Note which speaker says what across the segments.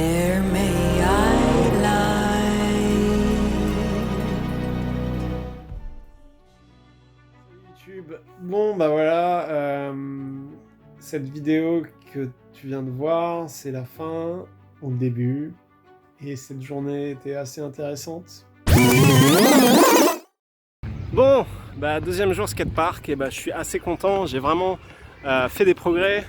Speaker 1: There may I lie.
Speaker 2: YouTube. Bon bah voilà, cette vidéo que tu viens de voir, c'est la fin ou le début, et cette journée était assez intéressante. Bon, bah deuxième jour skatepark, et bah je suis assez content, j'ai vraiment fait des progrès.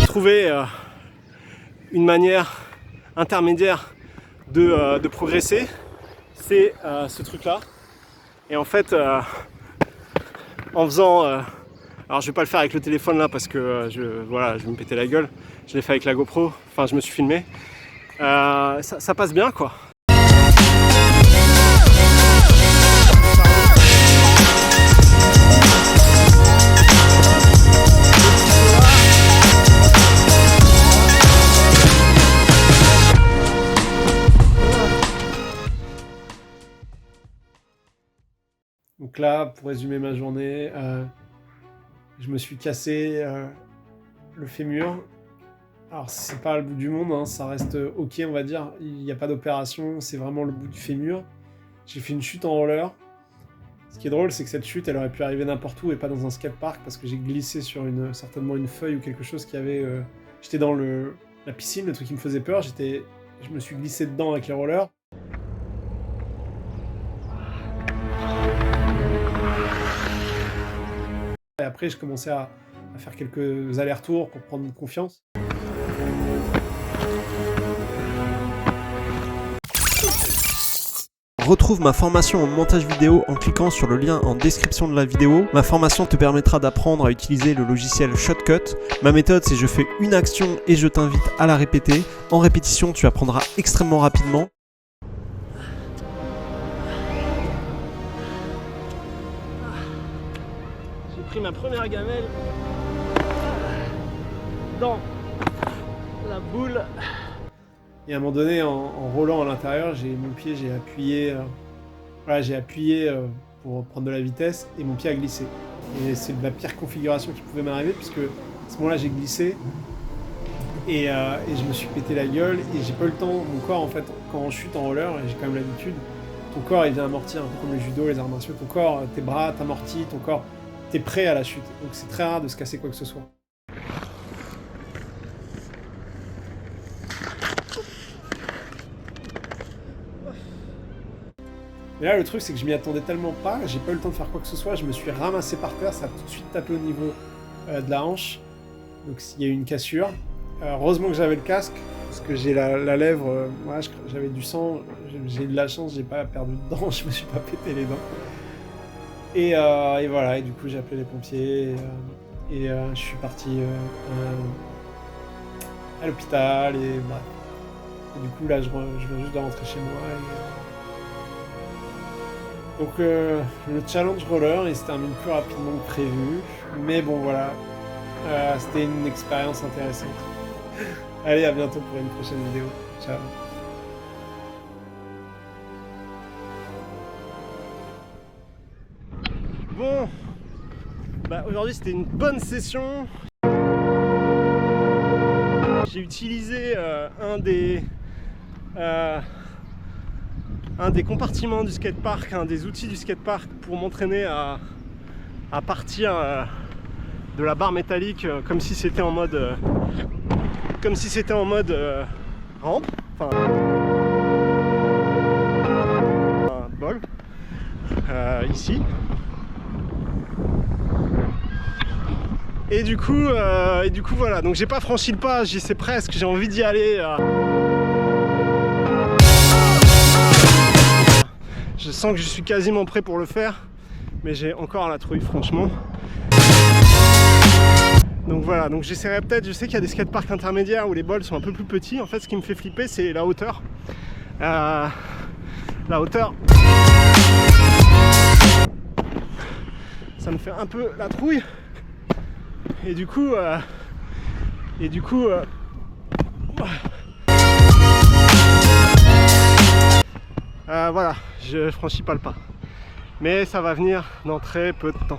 Speaker 2: Trouver une manière intermédiaire de progresser, c'est ce truc là, et en fait en faisant alors je vais pas le faire avec le téléphone là parce que je vais me péter la gueule, je l'ai fait avec la GoPro, enfin je me suis filmé, ça passe bien quoi. Donc là, pour résumer ma journée, je me suis cassé le fémur. Alors c'est pas le bout du monde, hein, ça reste ok on va dire, il n'y a pas d'opération, c'est vraiment le bout du fémur. J'ai fait une chute en roller. Ce qui est drôle, c'est que cette chute, elle aurait pu arriver n'importe où et pas dans un skatepark, parce que j'ai glissé sur certainement une feuille ou quelque chose qui avait... J'étais dans la piscine, le truc qui me faisait peur, je me suis glissé dedans avec les rollers. Et après, je commençais à faire quelques allers-retours pour prendre confiance.
Speaker 3: Retrouve ma formation en montage vidéo en cliquant sur le lien en description de la vidéo. Ma formation te permettra d'apprendre à utiliser le logiciel Shotcut. Ma méthode, c'est je fais une action et je t'invite à la répéter. En répétition, tu apprendras extrêmement rapidement.
Speaker 2: J'ai pris ma première gamelle dans la boule. Et à un moment donné, en roulant à l'intérieur, mon pied, j'ai appuyé pour prendre de la vitesse et mon pied a glissé. Et c'est la pire configuration qui pouvait m'arriver puisque à ce moment-là, j'ai glissé et je me suis pété la gueule et j'ai pas eu le temps. Mon corps, en fait, quand on chute en roller, et j'ai quand même l'habitude, ton corps il vient amortir un peu comme le judo, les arts martiaux. Ton corps, tes bras t'amortissent, ton corps, t'es prêt à la chute. Donc c'est très rare de se casser quoi que ce soit. Mais là, le truc, c'est que je m'y attendais tellement pas, j'ai pas eu le temps de faire quoi que ce soit, je me suis ramassé par terre, ça a tout de suite tapé au niveau de la hanche, donc il y a eu une cassure. Heureusement que j'avais le casque, parce que j'ai la lèvre, j'avais du sang, j'ai eu de la chance, j'ai pas perdu de dents, je me suis pas pété les dents. Et voilà, et du coup j'ai appelé les pompiers, et je suis parti à l'hôpital, et bref. Et du coup là, je viens juste de rentrer chez moi. Donc le challenge roller, il se termine plus rapidement que prévu, mais bon voilà, c'était une expérience intéressante. Allez, à bientôt pour une prochaine vidéo. Ciao. Bon, bah aujourd'hui c'était une bonne session. J'ai utilisé un des compartiments du skatepark, un des outils du skatepark pour m'entraîner à partir de la barre métallique comme si c'était en mode rampe, enfin un bol ici. Et du coup voilà, donc j'ai pas franchi le pas, j'y sais presque, j'ai envie d'y aller. Je sens que je suis quasiment prêt pour le faire, mais j'ai encore la trouille franchement. Donc voilà, donc j'essaierai peut-être, je sais qu'il y a des skateparks intermédiaires où les bols sont un peu plus petits. En fait, ce qui me fait flipper, c'est la hauteur. La hauteur, ça me fait un peu la trouille. Et du coup,
Speaker 3: Voilà, je franchis pas le pas. Mais ça va venir dans très peu de temps.